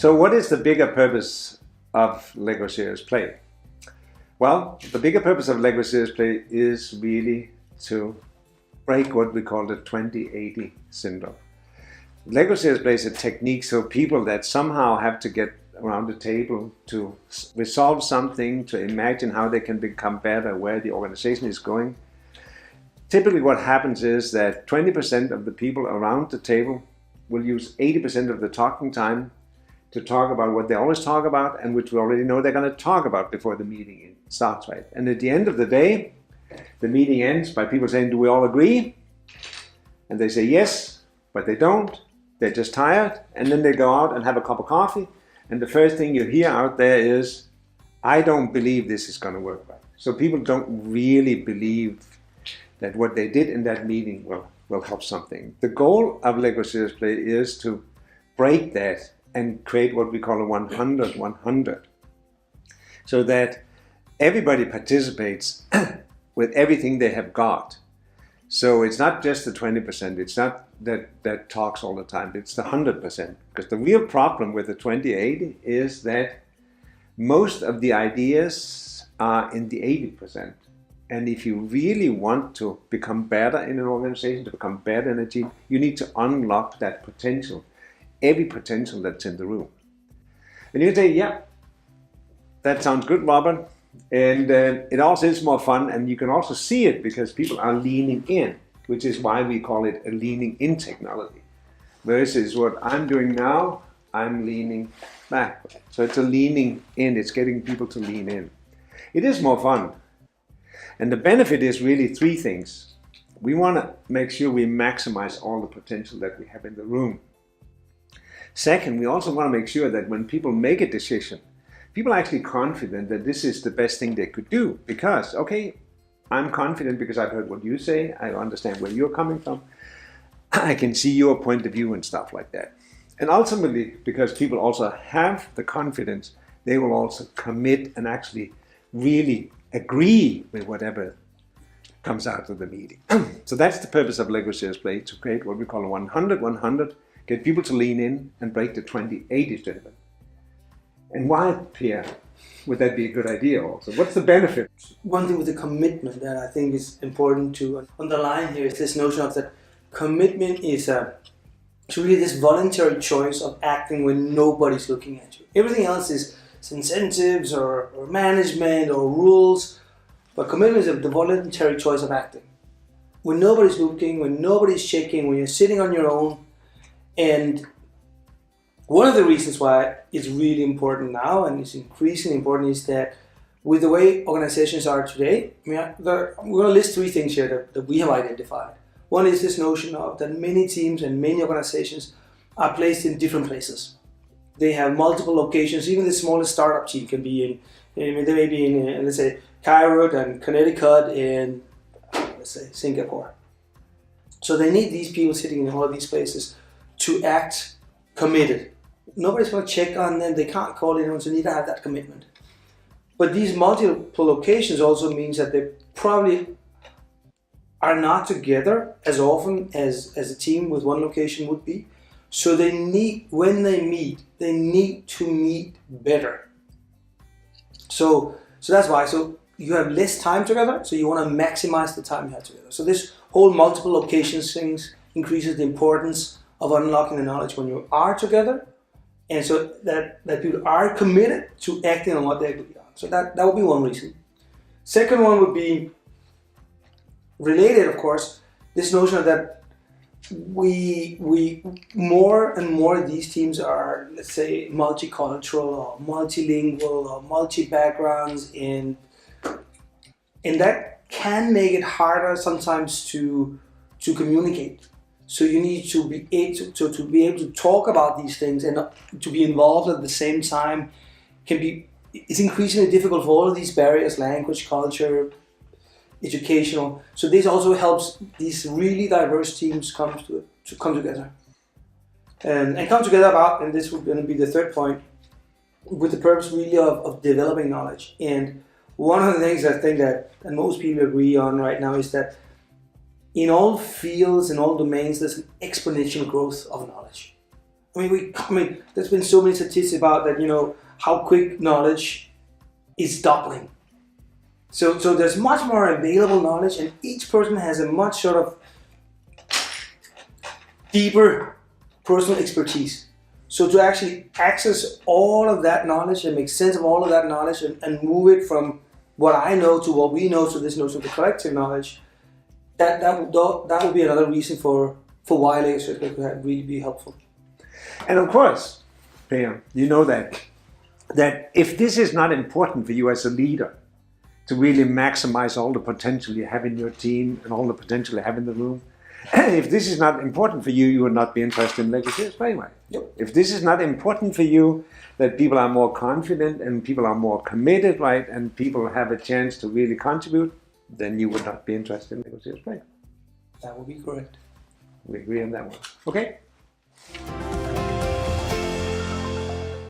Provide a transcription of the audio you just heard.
So what is the bigger purpose of Lego Serious Play? Well, the bigger purpose of Lego Serious Play is really to break what we call the 20/80 syndrome. Lego Serious Play is a technique so people that somehow have to get around the table to resolve something, to imagine how they can become better, where the organization is going. Typically what happens is that 20% of the people around the table will use 80% of the talking time to talk about what they always talk about and which we already know they're going to talk about before the meeting starts, right? And at the end of the day, the meeting ends by people saying, do we all agree? And they say yes, but they don't. They're just tired. And then they go out and have a cup of coffee. And the first thing you hear out there is, I don't believe this is going to work right. So people don't really believe that what they did in that meeting will help something. The goal of Lego Serious Play is to break that and create what we call a 100-100. So that everybody participates with everything they have got. So it's not just the 20%, it's not that talks all the time, it's the 100%. Because the real problem with the 20/80 is that most of the ideas are in the 80%. And if you really want to become better in an organization, to become better in a team, you need to unlock that potential, every potential that's in the room. And you say, yeah, that sounds good, Robert. And it also is more fun, and you can also see it because people are leaning in, which is why we call it a leaning in technology. Versus what I'm doing now, I'm leaning back. So it's a leaning in, it's getting people to lean in. It is more fun. And the benefit is really three things. We want to make sure we maximize all the potential that we have in the room. Second, we also want to make sure that when people make a decision, people are actually confident that this is the best thing they could do because, okay, I'm confident because I've heard what you say, I understand where you're coming from, I can see your point of view and stuff like that. And ultimately, because people also have the confidence, they will also commit and actually really agree with whatever comes out of the meeting. So that's the purpose of Lego Serious Play, to create what we call a 100-100, get people to lean in and break the 20/80 syndrome. And why, Pierre, would that be a good idea also? What's the benefit? One thing with the commitment that I think is important to underline here is this notion of that commitment is really this voluntary choice of acting when nobody's looking at you. Everything else is incentives or management or rules, but commitment is the voluntary choice of acting. When nobody's looking, when nobody's checking, when you're sitting on your own. And one of the reasons why it's really important now and it's increasingly important is that with the way organizations are today, we're going to list three things here that we have identified. One is this notion of that many teams and many organizations are placed in different places. They have multiple locations. Even the smallest startup team can be they may be in, let's say, Cairo and Connecticut and, let's say, Singapore. So they need these people sitting in all of these places to act committed. Nobody's going to check on them. They can't call anyone, so they need to have that commitment. But these multiple locations also means that they probably are not together as often as a team with one location would be. So they need, when they need to meet better. So that's why. So you have less time together, so you want to maximize the time you have together. So this whole multiple locations things increases the importance of unlocking the knowledge when you are together, and so that people are committed to acting on what they agree on. So that would be one reason. Second one would be related, of course, this notion that we more and more of these teams are, let's say, multicultural or multilingual or multi-backgrounds, and that can make it harder sometimes to communicate. So you need to be able to talk about these things and to be involved at the same time it's increasingly difficult for all of these barriers: language, culture, educational. So this also helps these really diverse teams come together and come together about. And this would going to be the third point, with the purpose really of developing knowledge. And one of the things I think that most people agree on right now is that in all fields, in all domains, there's an exponential growth of knowledge. There's been so many statistics about that. How quick knowledge is doubling. So there's much more available knowledge, and each person has a much sort of deeper personal expertise. So to actually access all of that knowledge and make sense of all of that knowledge and move it from what I know to what we know, to this notion of the collective knowledge, that would be another reason for why legacy could really be helpful. And of course, Per, you know that if this is not important for you as a leader, to really maximize all the potential you have in your team and all the potential you have in the room, if this is not important for you, you would not be interested in legacy anyway. Yep. If this is not important for you, that people are more confident and people are more committed, right, and people have a chance to really contribute, then you would not be interested in legacy play. That would be correct. We agree on that one. Okay.